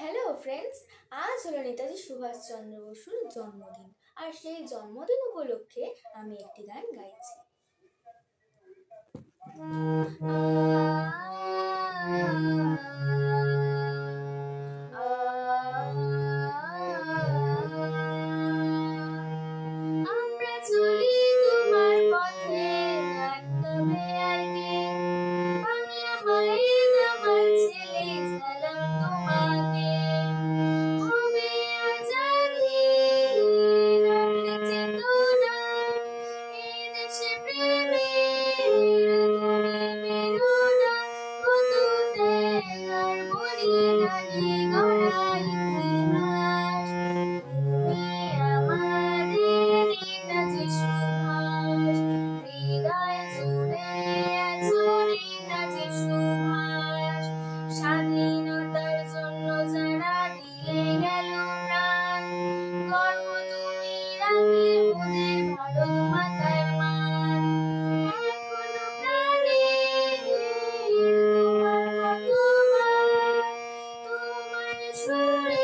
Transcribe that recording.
Hello friends, আজ হলো নেতাজি সুভাষচন্দ্র বসুর জন্মদিন। আর সেই জন্মদিন উপলক্ষে আমি একটি গান গাইছি। আমরা চলি তোমার পথে, আটকাবে আর কে? বাংলা মায়ের আমার ছেলে, সালাম তোমাকে। হবে আজাদী, রাখলে চেতনা, এই দেশে প্রেমের তুমি প্রেরণা। কত ত্যাগ আর বলিদানে গড়া ইতিহাস, তুমি আমাদের নেতাজি সুভাষ। হৃদয় জুড়ে আছো নেতাজি সুভাষ। স্বাধীনতার জন্য যারা দিয়ে গেল প্রাণ, গর্ব তুমি রাখলে মোদের ভারত মাতার মান। এখনো প্রাণে তোমার কতবার, তোমার সুরে